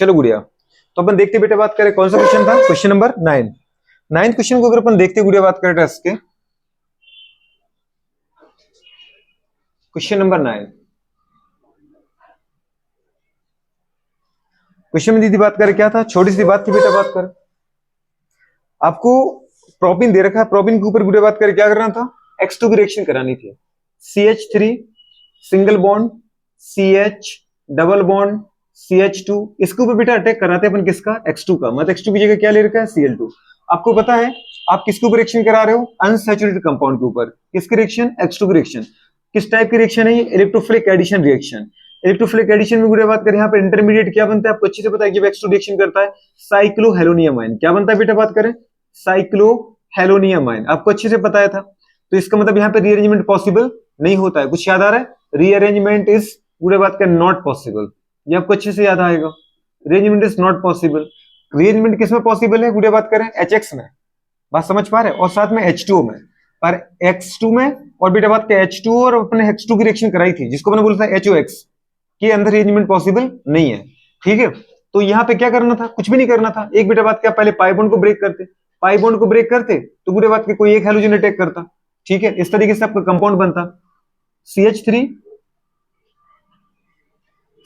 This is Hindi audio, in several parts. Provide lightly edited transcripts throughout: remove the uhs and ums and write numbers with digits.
चलो गुड़िया, तो अपन देखते बेटा बात करें कौन सा क्वेश्चन था, क्वेश्चन नंबर 9। 9th क्वेश्चन को अगर अपन देखते गुड़िया बात करें टेस्ट के, क्वेश्चन नंबर 9 क्वेश्चन में दीदी बात करें क्या था, छोटी सी बात थी बेटा बात करें, आपको प्रोपिन दे रखा है, प्रोपिन के ऊपर गुड़िया बात करें क्या करना था, X2 की रिएक्शन करानी थी। CH3 single bond, CH double bond, CH2, इसके ऊपर बेटा अटैक कराते हैं अपन किसका, X2 का, मतलब X2 की जगह क्या ले रखा है, Cl2। आपको पता है आप किसके ऊपर रिएक्शन करा रहे हो, अनसैचुरेटेड कंपाउंड के ऊपर। किसकी रिएक्शन, X2 की रिएक्शन। किस टाइप की रिएक्शन है ये, electrophilic addition reaction. Electrophilic addition में गुड़िया बात करें यहाँ पे इंटरमीडिएट क्या बनता है, आपको अच्छे से पता है जब X2 रिएक्शन करता है साइक्लोहेलोनियम आयन। क्या बनता है बेटा बात करें, साइक्लोहेलोनियम आयन, आपको अच्छे से पता है था। तो इसका मतलब यहाँ पे रीअरेंजमेंट पॉसिबल नहीं होता है, कुछ याद आ रहा है, रीअरेंजमेंट इज गुड़िया बात करें नॉट पॉसिबल, ये आपको अच्छे से याद आएगा, rearrangement is not possible. Rearrangement किसमें पॉसिबल है गुड़िया बात करें, HX में, बात समझ पा रहे हैं, और साथ में H2O में, पर X2 में और बेटा बात के H2 और अपने X2 की रिएक्शन कराई थी जिसको मैंने बोला था HOX के अंदर रीअरेंजमेंट पॉसिबल नहीं है, ठीक है। तो यहाँ पे क्या करना था, कुछ भी नहीं करना था, एक बेटा बात क्या, पहले पाई बॉन्ड को ब्रेक करते, पाई बॉन्ड को ब्रेक करते तो गुड़िया बात के कोई एक हैलोजन अटैक करता, ठीक है। इस तरीके से आपका कंपाउंड बनता CH3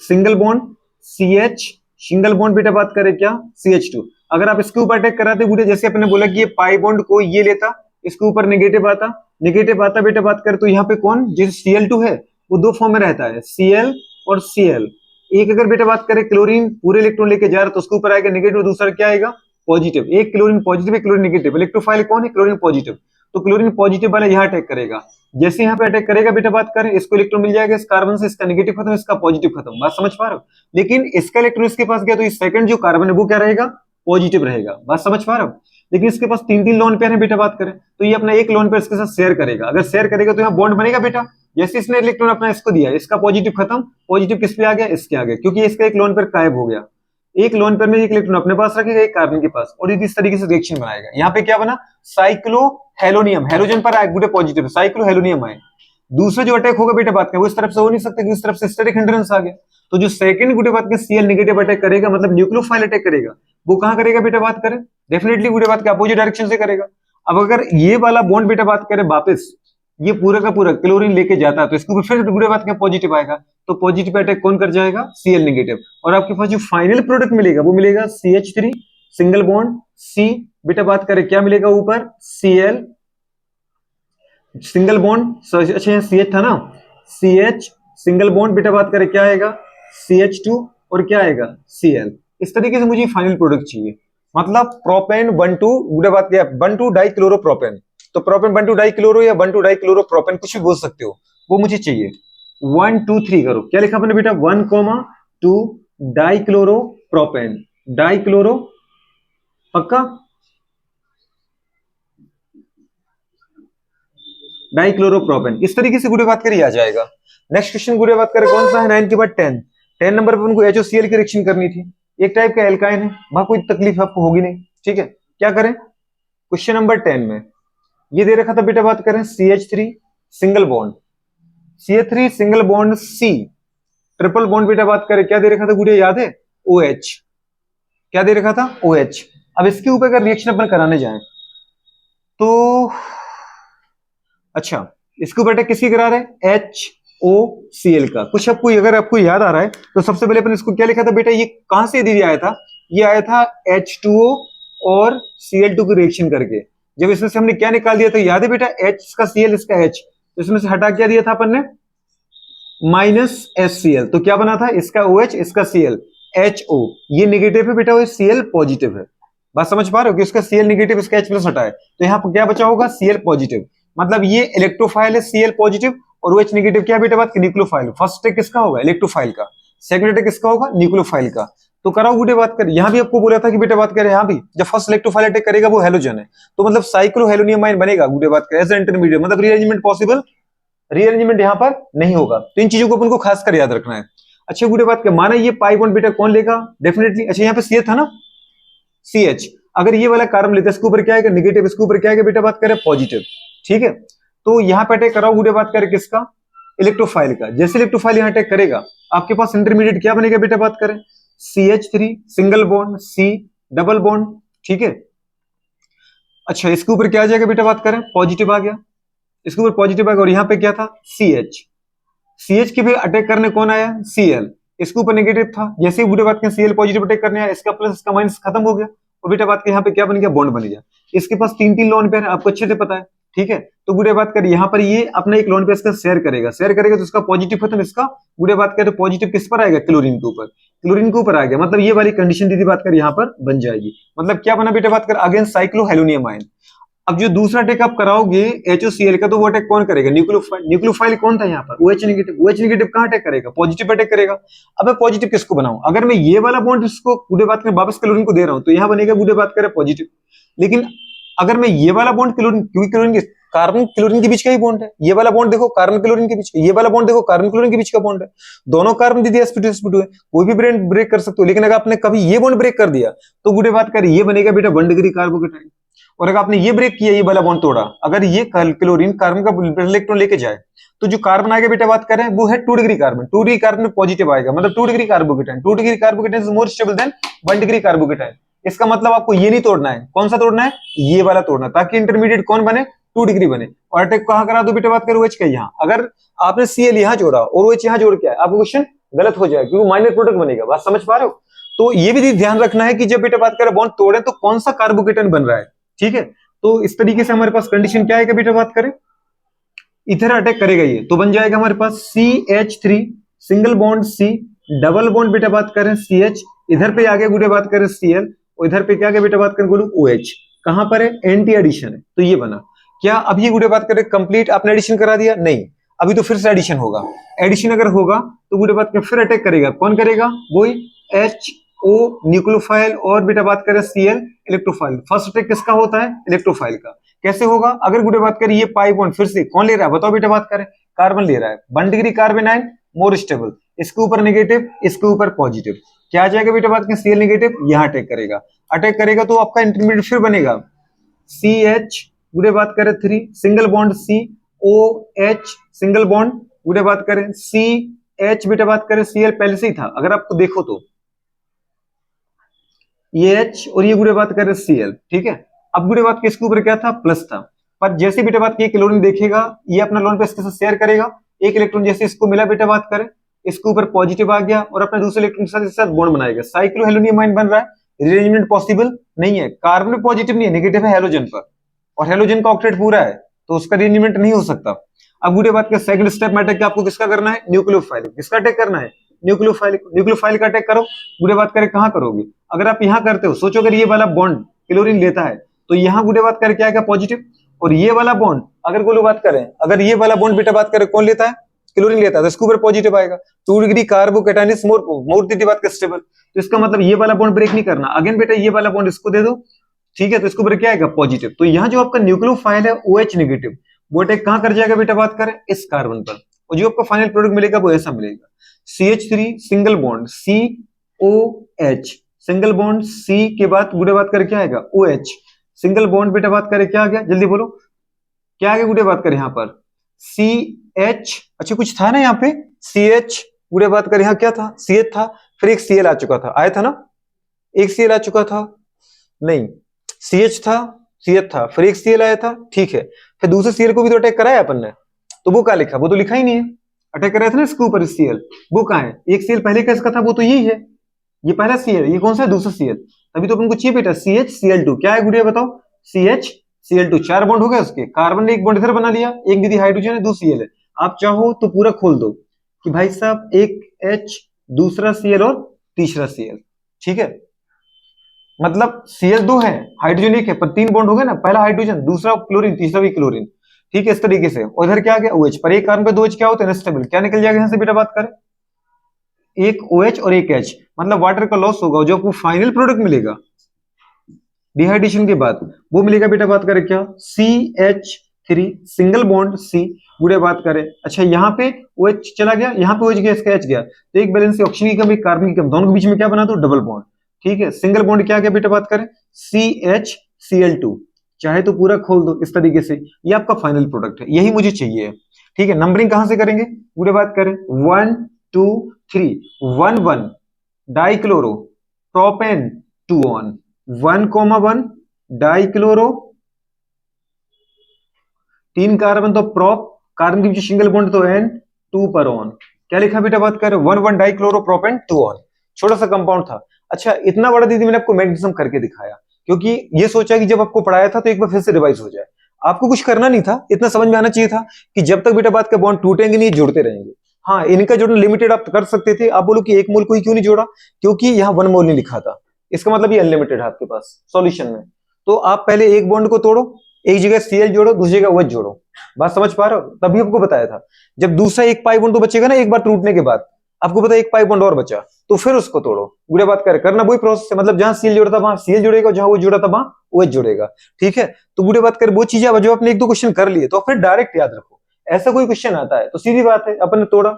single bond, CH single bond बेटा बात करें क्या, CH2। अगर आप इसके ऊपर अटैक कराते गुड़िया, जैसे अपने बोला कि ये पाई बॉन्ड को ये लेता, इसके ऊपर नेगेटिव आता, नेगेटिव आता बेटा बात करें तो यहाँ पे कौन, जैसे Cl2 है वो दो फॉर्म में रहता है, Cl और Cl। एक अगर बेटा बात करें क्लोरीन पूरे इलेक्ट्रॉन लेके जा रहा तो उसके ऊपर आएगा नेगेटिव, दूसरा क्या आएगा पॉजिटिव। एक क्लोरीन पॉजिटिव, एक क्लोरीन नेगेटिव, इलेक्ट्रोफाइल कौन है, क्लोरीन पॉजिटिव। तो क्लोरीन पॉजिटिव वाला यहाँ अटैक करेगा, जैसे यहाँ पे अटैक करेगा बेटा बात करें, इसको इलेक्ट्रॉन मिल जाएगा इस कार्बन से, इसका नेगेटिव खत्म, इसका पॉजिटिव खत्म, बात समझ पा रहे हो। लेकिन इसका इलेक्ट्रॉन इसके पास गया तो इस सेकंड जो कार्बन है वो क्या रहेगा, पॉजिटिव रहेगा, बात समझ पा रहे हो। लेकिन इसके पास 3-3 लोन पेयर है बेटा बात करें तो ये अपना एक लोन पेयर इसके साथ शेयर करेगा, अगर शेयर करेगा तो यहाँ बॉन्ड बनेगा बेटा। जैसे इसने इलेक्ट्रॉन अपना इसको दिया, इसका पॉजिटिव खत्म, पॉजिटिव किस पे आ गया, इसके आ गया, क्योंकि इसका एक लोन पेयर गायब हो गया। एक लोन पेयर में एक इलेक्ट्रॉन अपने पास रखेगा, एक कार्बन के पास, और इस तरीके से रिएक्शन बनाएगा। यहाँ पे क्या बना, साइक्लोहेलोनियम, हेलोजन पर आए गुड़े पॉजिटिव, साइक्लोहेलोनियम आए। दूसरा जो अटैक होगा बेटा बात करें वो इस तरफ से हो नहीं सकता, इस तरफ से स्टेरिक हिंड्रेंस आ गया। तो जो सेकंड गुड़े बात के Cl नेगेटिव अटैक करेगा, मतलब न्यूक्लियोफाइल अटैक करेगा, वो कहां करेगा बेटा बात करें, डेफिनेटली गुड़े बात के अपोजिट डायरेक्शन से करेगा। अब अगर ये वाला बॉन्ड बेटा बात करें वापस ये पूरा का पूरा क्लोरीन लेके जाता है तो इसके ऊपर फिर गुड़े बात क्या पॉजिटिव आएगा, तो पॉजिटिव अटैक कौन कर जाएगा, Cl नेगेटिव, और आपके पास जो फाइनल प्रोडक्ट मिलेगा वो मिलेगा CH3 सिंगल बॉन्ड C, बेटा बात करें क्या मिलेगा ऊपर, Cl सिंगल बॉन्ड, अच्छा CH था ना, CH सिंगल बॉन्ड बेटा बात करें क्या आएगा, CH2 और क्या आएगा Cl। इस तरीके से मुझे फाइनल प्रोडक्ट चाहिए, मतलब प्रोपेन 1,2 बेटा बात क्या 1,2 डाइक्लोरोप्रोपेन, तो प्रोपेन 1,2 डाइक्लोरो या 1,2 डाइक्लोरोप्रोपेन कुछ भी बोल सकते हो, वो मुझे चाहिए। 1 2 3 करो, क्या लिखा आपने बेटा 1,2 डाइक्लोरोप्रोपेन, डाइक्लोरो पक्का, डाइक्लोरोप्रोपेन, इस तरीके से गुड़े बात करिए आ जाएगा। नेक्स्ट क्वेश्चन गुड़े बात करें कौन सा है, 9 के बाद 10 नंबर पर उनको HOCl की रिएक्शन करनी थी, एक टाइप का एल्काइन है, वहां कोई तकलीफ आपको होगी नहीं, ठीक है। क्या करें, क्वेश्चन नंबर 10 में ये दे रखा था बेटा बात करें CH3 single bond, CH3 single bond C triple bond बेटा बात करें क्या दे रखा था गुड़िया याद है, OH, क्या दे रखा था OH। अब इसके ऊपर अगर रिएक्शन अपन कराने जाएं तो अच्छा इसके ऊपर अटैक किसकी करा रहे हैं, HOCl का। कुछ आपको अगर आपको याद आ रहा है तो सबसे पहले अपन इसको क्या लिखा था बेटा, ये कहां से दीदी आया था, ये आया था H2O और Cl2 की रिएक्शन करके। जब इसमें से हमने क्या निकाल दिया था याद है बेटा, H इसका Cl इसका H, तो इसमें से हटा क्या दिया था अपन ने, -HCl, तो क्या बना था इसका OH इसका Cl, HO, ये नेगेटिव है बेटा, वो Cl पॉजिटिव है, बात समझ पा रहे हो कि इसका Cl नेगेटिव इसका H प्लस हटा है, तो यहाँ पर क्या बचा होगा Cl पॉजिटिव, मतलब ये इलेक्ट्रोफाइल है Cl पॉजिटिव और OH नेगेटिव, क्या बेटा बात न्यूक्लियोफाइल। फर्स्ट अटैक किसका होगा, इलेक्ट्रोफाइल का, सेकंड अटैक किसका होगा, न्यूक्लियोफाइल का। तो कराओ गुडे बात कर, यहाँ भी आपको बोला था कि बेटा बात करें, यहाँ भी जब फर्स्ट इलेक्ट्रोफाइल अटैक करेगा वो हेलोजन है, तो मतलब साइक्लोहेलोनियम आयन बनेगा गुडे बात करें एज इंटरमीडिएट, मतलब रीअरेंजमेंट पॉसिबल, रीअरेंजमेंट यहाँ पर नहीं होगा। तो इन चीजों को अपन को खासकर याद रखना है। अच्छा गुडे बात कर, माना ये पाई बॉन्ड बेटा कौन लेगा, डेफिनेटली, अच्छा यहाँ पे CH था ना, CH, अगर ये वाला कार्बन लेता है इसके ऊपर क्या आएगा नेगेटिव, इसके ऊपर क्या आएगा बेटा बात करें पॉजिटिव, ठीक है। तो यहाँ पे अटैक कराओ गुडे बात करें किसका, इलेक्ट्रोफाइल का। जैसे इलेक्ट्रोफाइल यहाँ अटैक करेगा आपके पास इंटरमीडिएट क्या बनेगा बेटा बात करें, CH3 single bond C double bond, ठीक है। अच्छा इसके ऊपर क्या आ जाएगा बेटा, बात करें पॉजिटिव आ गया, इसके ऊपर पॉजिटिव आ गया, और यहाँ पे क्या था CH, CH के भी अटैक करने कौन आया Cl, इसके ऊपर नेगेटिव था, जैसे ही बेटा बात करें Cl पॉजिटिव अटैक करने आया, इसका प्लस इसका माइनस खत्म हो गया, और बेटा बात करें यहाँ पे क्या बन गया, बॉन्ड बन गया। इसके पास तीन तीन लोन पेयर है, आपको अच्छे से पता है, ठीक है। तो गुड़े बात करें यहाँ पर ये अपना एक लोन पेयर इसका शेयर करेगा, शेयर करेगा तो इसका पॉजिटिव खत्म, इसका गुड़े बात करें तो पॉजिटिव किस पर आएगा, क्लोरीन के ऊपर, क्लोरीन के ऊपर आ गया, मतलब ये वाली कंडीशन दीदी बात कर यहाँ पर बन जाएगी। मतलब क्या बना बेटा बात कर, अगेन साइक्लोहेलोनियम आयन। अब जो दूसरा अटैक आप कराओगे HOCl का, तो वो अटैक कौन करेगा, न्यूक्लियोफाइल, न्यूक्लियोफाइल कौन था यहाँ पर OH नेगेटिव, OH नेगेटिव कहाँ अटैक करेगा, पॉजिटिव अटैक करेगा। अब मैं पॉजिटिव किसको बनाऊं, अगर मैं ये वाला बॉन्ड इसको गुडे बात करें वापस क्लोरीन को दे रहा हूं, तो यहाँ बनेगा गुडे बात करें पॉजिटिव। लेकिन अगर मैं ये वाला बॉन्ड क्लोरीन, क्योंकि क्लोरीन के कार्बन क्लोरीन के बीच का ही बॉन्ड है, ये वाला बॉन्ड देखो कार्बन क्लोरीन के बीच का, ये वाला बॉन्ड देखो कार्बन क्लोरीन के बीच का बॉन्ड है, दोनों कार्बन दीदी sp2 है, कोई भी ब्रेक कर सकते हो। लेकिन अगर आपने कभी ये बॉन्ड ब्रेक कर दिया तो गुडे बात करें ये बनेगा बेटा 1 डिग्री कार्बोकेटाइन। और अगर आपने ये ब्रेक किया, ये वाला बॉन्ड तोड़ा, अगर ये क्लोरीन कार्बन का इलेक्ट्रॉन लेके जाए, तो जो कार्बन आएगा बेटा बात करें वो है 2 डिग्री कार्बन, 2 डिग्री कार्बन में पॉजिटिव आएगा, मतलब 2 degree carbocation, 2 degree carbocation is more stable then 1 degree carbocation. इसका मतलब आपको ये नहीं तोड़ना है, कौन सा तोड़ना है, ये वाला तोड़ना, ताकि इंटरमीडिएट कौन बने, 2 डिग्री बने। और अटैक कहां करा दो बेटा बात करें OH का, यहाँ अगर आपने Cl यहाँ जोड़ा और OH यहाँ जोड़ के आया, आपको क्वेश्चन गलत हो जाएगा, क्योंकि माइनर प्रोडक्ट बनेगा, बात समझ पा रहे हो। तो ये भी ध्यान रखना है कि जब बेटा बात करें बॉन्ड तोड़े तो कौन सा कार्बोकेटाइन बन रहा है, ठीक है। तो इस तरीके से हमारे पास कंडीशन क्या है बेटा बात करें, इधर अटैक करेगा ये, तो बन जाएगा हमारे पास CH3 single bond C double bond बेटा बात करें CH, इधर पे आगे गुड़े बात करें Cl, और इधर पे क्या क्या बेटा बात करें बोलो OH, कहां पर है एंटी एडिशन है, तो ये बना। क्या अभी गुड़े बात करें कंप्लीट आपने एडिशन करा दिया, नहीं, अभी तो फिर से एडिशन होगा। एडिशन अगर होगा तो गुड़े बात करें फिर अटैक करेगा, कौन करेगा, वही HO न्यूक्लियोफाइल और बेटा बात करें Cl इलेक्ट्रोफाइल। फर्स्ट अटैक किसका होता है, इलेक्ट्रोफाइल का। कैसे होगा, अगर गुड़े बात करें ये पाई बॉन्ड फिर से कौन ले रहा है बताओ बेटा बात करें, कार्बन ले रहा है, 1 degree carbon ion more stable, इसके ऊपर नेगेटिव इसके ऊपर पॉजिटिव, क्या आ जाएगा बेटा बात करें Cl नेगेटिव, यहां अटैक करेगा, अटैक करेगा तो आपका इंटरमीडिएट फिर बनेगा CH गुड़े बात करें 3 single bond C OH single bond गुड़े बात करें CH बेटा बात करें Cl पहले से ही था, अगर आपको देखो तो ये H और ये गुड़े बात करें Cl, ठीक है। अब गुड़े बात के इसके ऊपर क्या था, प्लस था, पर जैसे बेटा बात की क्लोरीन देखेगा, ये अपना लोन पे इसके साथ शेयर करेगा, एक इलेक्ट्रॉन जैसे इसको मिला बेटा बात करें, इसके ऊपर पॉजिटिव आ गया और अपने दूसरे इलेक्ट्रॉन के साथ बॉन्ड बनाएगा, साइक्लोहेलोनियम आयन बन रहा है, रिअरेंजमेंट पॉसिबल नहीं है, कार्बन में पॉजिटिव नहीं है, नेगेटिव है हेलोजन पर, और हेलोजन का ऑक्टेट पूरा है तो उसका रिअरेंजमेंट नहीं हो सकता। अब गुड़े बात का सेकंड स्टेप में अटैक आपको किसका करना है, न्यूक्लियोफाइल, किसका अटैक करना है, न्यूक्लियोफाइल, न्यूक्लियोफाइल का अटैक करो। गुड़े बात करें कहां करोगे, अगर आप यहां करते हो, सोचो अगर ये वाला बॉन्ड क्लोरीन लेता है तो यहां गुड़े बात करें क्या आएगा, पॉजिटिव, और ये वाला बॉन्ड अगर गोलू बात करें, अगर ये वाला बॉन्ड बेटा बात करें कौन लेता है, क्लोरीन लेता है, तो इसके ऊपर पॉजिटिव आएगा, 2 डिग्री कार्बोकेटाइन इज मोर दीदी बात का स्टेबल, तो इसका मतलब ये वाला बॉन्ड ब्रेक नहीं करना, अगेन बेटा ये वाला बॉन्ड इसको दे दो, ठीक है, तो इसके ऊपर क्या आएगा, पॉजिटिव। तो यहाँ जो आपका न्यूक्लियोफाइल है OH नेगेटिव, वो अटैक कहां कर जाएगा बेटा बात करें, इस कार्बन पर, और जो आपका फाइनल प्रोडक्ट मिलेगा वो ऐसा मिलेगा, CH3 single bond COH single bond C के बाद गुड़े बात करें क्या आएगा, OH सिंगल बॉन्ड बेटा बात करें क्या आ गया, जल्दी बोलो क्या आगे गुड़े बात करें यहाँ पर CH, अच्छा कुछ था ना यहाँ पे CH गुड़े बात करें, यहाँ क्या था CH था, फिर एक Cl आ चुका था, आया था ना, एक Cl आ चुका था, नहीं CH था CH था, फिर एक Cl आया था, ठीक है, फिर दूसरे Cl को भी तो अटैक कराया अपन ने, तो वो क्या लिखा, वो तो लिखा ही नहीं है, अटैक कराया था ना इसके ऊपर Cl, वो कहाँ है, एक Cl पहले का इसका था वो तो यही है, ये पहला Cl, ये कौन सा है, दूसरा Cl, तभी तो अपन को चाहिए बेटा CH Cl2, क्या है गुड़िया बताओ, CH Cl2, 4 बॉन्ड हो गए उसके, कार्बन ने एक बॉन्ड इधर बना लिया, एक दीदी हाइड्रोजन है, दो Cl है, आप चाहो तो पूरा खोल दो कि भाई साहब एक H दूसरा Cl और तीसरा Cl, ठीक है, मतलब Cl 2 है हाइड्रोजन एक है, पर 3 बॉन्ड हो गए ना, पहला हाइड्रोजन दूसरा क्लोरीन तीसरा भी क्लोरीन, ठीक है, इस तरीके से। और इधर क्या आ गया OH, पर एक कार्बन पे 2 H क्या होता है, अनस्टेबल, क्या निकल जाएगा यहाँ से बेटा बात करें, एक OH और एक H, मतलब वाटर का लॉस होगा, जो आपको फाइनल प्रोडक्ट मिलेगा डिहाइड्रेशन के बाद वो मिलेगा बेटा बात करें क्या, CH3 सिंगल बॉन्ड C गुड़े बात करें, अच्छा यहाँ पे OH चला गया, यहाँ पे OH गया, इसका H गया, तो एक बैलेंस ऑक्सीजन की कमी कार्बन की कमी, दोनों के बीच में क्या बना दो, डबल बॉन्ड, ठीक है, सिंगल बॉन्ड क्या गया बेटा बात करें CHCl2, चाहे तो पूरा खोल दो इस तरीके से, ये आपका फाइनल प्रोडक्ट है, यही मुझे चाहिए, ठीक है। नंबरिंग कहां से करेंगे गुड़े बात करें, 1 2 3 1 1 dichloro propane 2 on 1,1 dichloro 3 carbon तो प्रोप कार्बन के पीछे सिंगल बॉन्ड तो एन 2 पर ऑन क्या लिखा बेटा बात कर 1,1 डाइक्लोरो प्रोपेन 2 ऑन छोटा सा कंपाउंड था। अच्छा इतना बड़ा दीदी मैंने आपको मैग्नीशियम करके दिखाया क्योंकि ये सोचा कि जब आपको पढ़ाया था तो एक बार फिर से रिवाइज हो जाए। आपको कुछ करना नहीं था इतना समझ में आना चाहिए था कि जब तक बेटा बात का बॉन्ड टूटेंगे नहीं जुड़ते रहेंगे। हाँ इनका जोड़ना लिमिटेड आप कर सकते थे आप बोलो कि 1 मोल को ही क्यों नहीं जोड़ा क्योंकि यहाँ 1 मोल नहीं लिखा था इसका मतलब ये अनलिमिटेड है आपके पास सॉल्यूशन में। तो आप पहले एक बॉन्ड को तोड़ो एक जगह सीएल जोड़ो दूसरी जगह OH जोड़ो बात समझ पा रहे हो तभी आपको बताया था। जब दूसरा एक पाई बॉन्ड तो बचेगा ना एक बार टूटने के बाद आपको पता है एक पाई बॉन्ड और बचा तो फिर उसको तोड़ो गुड़े बात करना वही प्रोसेस है मतलब जहां सीएल जोड़ा था वहां सीएल जुड़ेगा जहां वो जुड़ा था वहां OH जुड़ेगा ठीक है। तो गुड़े बात कर वो चीजें जो आपने 1-2 क्वेश्चन कर लिए तो फिर डायरेक्ट याद रखो ऐसा कोई क्वेश्चन आता है तो सीधी बात है अपन ने तोड़ा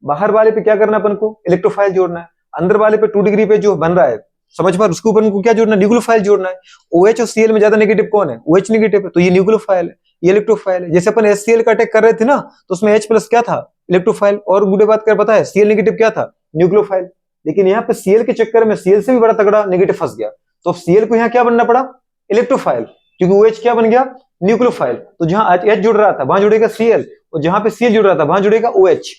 बाहर वाले पे क्या करना अपन को इलेक्ट्रोफाइल जोड़ना है अंदर वाले पे 2 डिग्री पे जो बन रहा है समझ पा उसके ऊपर को क्या जोड़ना है न्यूक्लियोफाइल जोड़ना है। OH और Cl में ज्यादा नेगेटिव कौन है OH नेगेटिव है तो ये न्यूक्लियोफाइल है ये इलेक्ट्रोफाइल है। जैसे अपन HCl का अटैक कर रहे थे ना तो उसमें H प्लस क्या था इलेक्ट्रोफाइल और गुडे बात कर पता है Cl नेगेटिव क्या था न्यूक्लियोफाइल। लेकिन यहाँ पे Cl के चक्कर में Cl से भी बड़ा तगड़ा नेगेटिव फंस गया तो Cl को यहाँ क्या बनना पड़ा इलेक्ट्रोफाइल क्योंकि OH क्या बन गया न्यूक्लियोफाइल। तो जहां H जुड़ रहा था वहां जुड़ेगा Cl और जहां पे Cl जुड़ रहा था वहां जुड़ेगा OH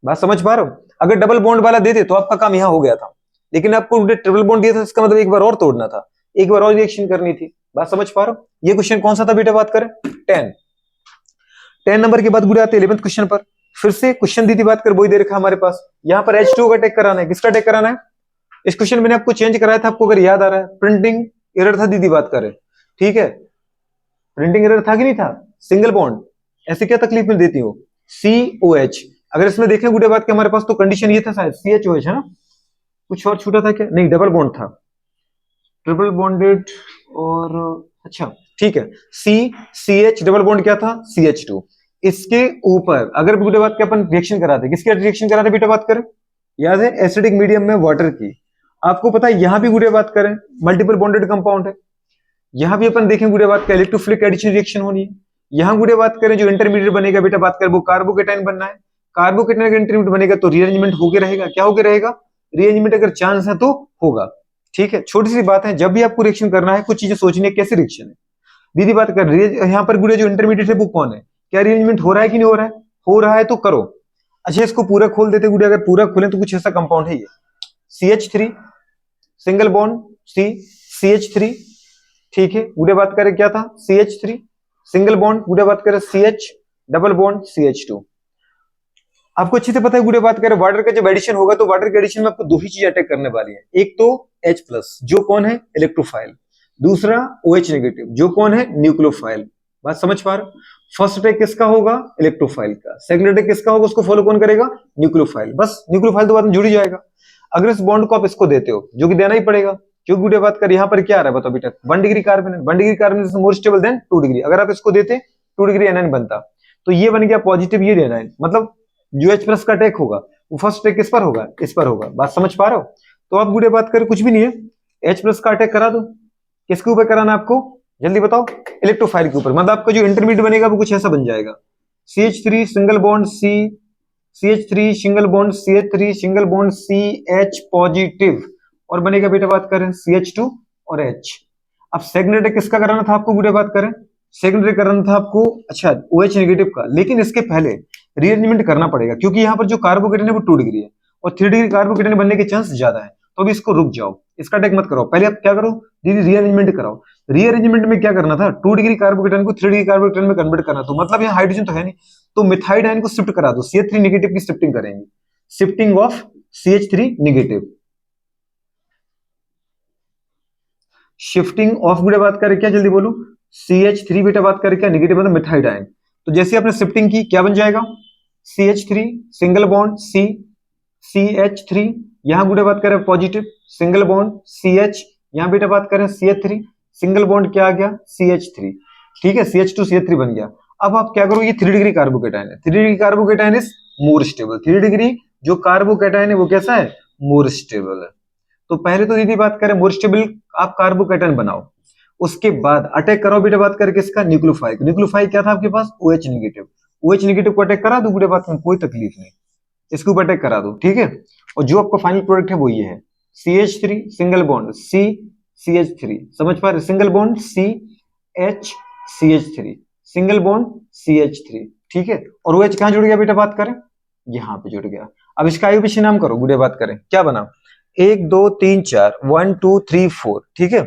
बात समझ पा रहे हो। अगर डबल बॉन्ड वाला देते तो आपका काम यहाँ हो गया था लेकिन आपको ट्रिपल बॉन्ड दिया था इसका मतलब एक बार और तोड़ना था एक बार और रिएक्शन करनी थी बात समझ पा रहे हो। ये क्वेश्चन कौन सा था बेटा बात करें 10 नंबर के बाद गुड़े आते 11th क्वेश्चन पर फिर से क्वेश्चन दीदी बात कर वही दे रखा हमारे पास यहाँ पर H2 का अटैक कराना है किसका अटैक कराना है। इस क्वेश्चन मैंने आपको चेंज कराया था आपको अगर याद आ रहा है प्रिंटिंग एरर था दीदी बात करें ठीक है प्रिंटिंग एरर था कि नहीं था सिंगल बॉन्ड ऐसे क्या तकलीफ में देती हो COH। अगर इसमें देखें गुड़े बात के हमारे पास तो कंडीशन ये था शायद CHOH है ना कुछ और छूटा था क्या नहीं डबल बॉन्ड था ट्रिपल बॉन्डेड और अच्छा ठीक है CH डबल बॉन्ड क्या था CH2 इसके ऊपर अगर गुड़े बात के अपन रिएक्शन कराते किसके रिएक्शन कराते बेटा बात करें याद है एसिडिक मीडियम में वाटर की। आपको पता है यहां भी गुड़े बात करें मल्टीपल बॉन्डेड कंपाउंड है यहां भी अपन देखें गुड़े बात का इलेक्ट्रोफिलिक एडिशन रिएक्शन होनी है। यहां गुड़े बात करें जो इंटरमीडिएट बनेगा बेटा बात करें वो कार्बोकेटाइन बनना है कार्बोकेटाइन का इंटरमीडिएट बनेगा तो रीअरेंजमेंट होके रहेगा क्या होके रहेगा रीअरेंजमेंट अगर चांस है तो होगा ठीक है। छोटी सी बात है जब भी आपको रिएक्शन करना है कुछ चीजें सोचनी है कैसे रिएक्शन है दीदी बात कर रही है यहाँ पर गुड़े जो इंटरमीडिएट है वो कौन है क्या रीअरेंजमेंट हो रहा है कि नहीं हो रहा है तो करो। अच्छा इसको पूरा खोल देते गुड़े अगर पूरा खोलें तो कुछ ऐसा कंपाउंड है ये CH3 single bond C CH3 ठीक है गुड़े बात करें क्या था CH3 सिंगल बॉन्ड गुड़े बात करें CH डबल बॉन्ड CH2। आपको अच्छे से पता है गुड़े बात करें वाटर का जब एडिशन होगा तो वाटर के एडिशन में आपको 2 ही चीज अटैक करने वाली है एक तो H प्लस जो कौन है इलेक्ट्रोफाइल दूसरा OH नेगेटिव जो कौन है न्यूक्लियोफाइल बात समझ पा रहे। फर्स्ट अटैक किसका होगा इलेक्ट्रोफाइल का सेकंड अटैक किसका होगा उसको फॉलो कौन करेगा न्यूक्लियोफाइल बस न्यूक्लियोफाइल तो बाद में जुड़ ही जाएगा। अगर इस बॉन्ड को आप इसको देते हो जो कि देना ही पड़ेगा क्योंकि गुड़े बात कर यहाँ पर क्या आ रहा है बताओ बेटा 1 डिग्री कार्बन है 1 degree carbon is more stable then 2 degree अगर आप इसको देते 2 डिग्री एनएन बनता तो ये बन गया पॉजिटिव ये देना है मतलब जो H प्लस का अटैक होगा वो फर्स्ट अटैक किस पर होगा इस पर होगा बात समझ पा रहे हो। तो आप गुड़े बात करें कुछ भी नहीं है H प्लस का अटैक करा दो किसके ऊपर कराना आपको जल्दी बताओ इलेक्ट्रोफाइल के ऊपर मतलब आपका जो इंटरमीडिएट बनेगा वो कुछ ऐसा बन जाएगा CH3 single bond C CH3 single bond CH3 single bond CH positive और बनेगा बेटा बात करें CH2 और H। अब सेकंड अटैक किसका कराना था आपको गुड़े बात करें सेकंड अटैक कराना था आपको अच्छा OH नेगेटिव का लेकिन इसके पहले रीअरेंजमेंट करना पड़ेगा क्योंकि यहाँ पर जो कार्बोकेटाइन है वो 2 डिग्री है और 3 डिग्री कार्बोकेटाइन बनने के चांस ज्यादा है तो अभी इसको रुक जाओ इसका अटैक मत करो पहले आप क्या करो दीदी रीअरेंजमेंट कराओ। रीअरेंजमेंट में क्या करना था 2 डिग्री कार्बोकेटाइन को 3 डिग्री कार्बोकेटाइन में कन्वर्ट करना तो मतलब यहाँ हाइड्रोजन तो है नहीं तो मिथाइल आयन को शिफ्ट करा दो CH3 नेगेटिव की शिफ्टिंग करेंगे shifting of CH3 negative shifting of गुड़े बात करें क्या जल्दी बोलो CH3 बेटा बात करें क्या नेगेटिव मतलब मिथाइल आयन तो जैसे आपने शिफ्टिंग की क्या बन जाएगा CH3 single bond C CH3 यहां गुड़े बात करें पॉजिटिव सिंगल बॉन्ड CH यहां बेटा बात करें CH3 सिंगल बॉन्ड क्या आ गया CH3 ठीक है CH2 CH3 बन गया। अब आप क्या करो ये 3 डिग्री कार्बोकेटाइन है 3 degree carbocation is more stable 3 degree जो कार्बोकेटाइन है वो कैसा है मोर स्टेबल है। तो पहले तो दीदी बात करें मोर स्टेबल आप कार्बोकेटाइन बनाओ उसके बाद अटैक करो बेटा बात करके इसका न्यूक्लियोफाइल क्या था आपके पास OH नेगेटिव OH नेगेटिव को अटैक करा दो बेटा बात में कोई तकलीफ नहीं इसके ऊपर अटैक करा दो, ठीक है। और जो आपका फाइनल प्रोडक्ट है वो ये है, CH3 सिंगल बॉन्ड CH3, समझ पा रहे, single bond CH3 single bond CH3, ठीक है। और OH कहां जुड़ गया बेटा, बात करें यहां पे जुड़ गया। अब इसका IUPAC नाम करो, गुड़े बात करें क्या बना, 1 2 3 4 1 2 3 4, ठीक है।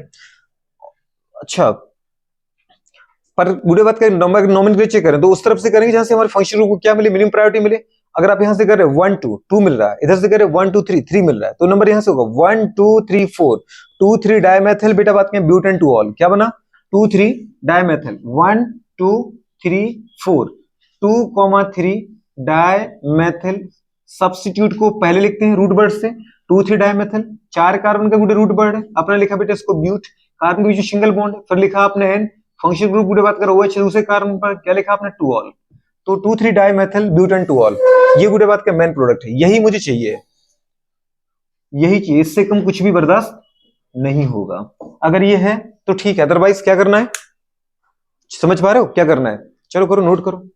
अच्छा, पर गुड़े बात करें नंबर नॉमेनक्लेचर करें तो उस तरफ से करेंगे जहां से हमारे फंक्शन ग्रुप को क्या मिले, मिनिमम प्रायोरिटी मिले। अगर आप यहां से कर रहे हैं 1 2 2 मिल रहा है, इधर से कर रहे हैं 1 2 3 3 मिल रहा है, तो नंबर यहां से होगा 1 2 3 4 2 3 डायमेथिल, बेटा बात करें ब्यूटेन टू ऑल, क्या बना 2 3 डायमेथिल, 1 2 3 4 2 3 डायमेथिल। सब्स्टिट्यूट को पहले लिखते हैं रूट वर्ड से, 2 3 डायमेथिल, 4 कार्बन का गुड़े रूट वर्ड है, आपने लिखा बेटा इसको ब्यूट, कार्बन के बीच में सिंगल बॉन्ड है, फिर लिखा आपने एन, फंक्शन ग्रुप गुड़े बात करो OH दूसरे कार्बन पर क्या लिखा आपने टू ऑल, तो 2 3 डायमेथिल ब्यूटेन टू ऑल, ये गुड़े बात का मेन प्रोडक्ट है, यही मुझे चाहिए, यही चाहिए, इससे कम कुछ भी बर्दाश्त नहीं होगा। अगर ये है तो ठीक है, अदरवाइज क्या करना है, समझ पा रहे हो क्या करना है, चलो करो, नोट करो।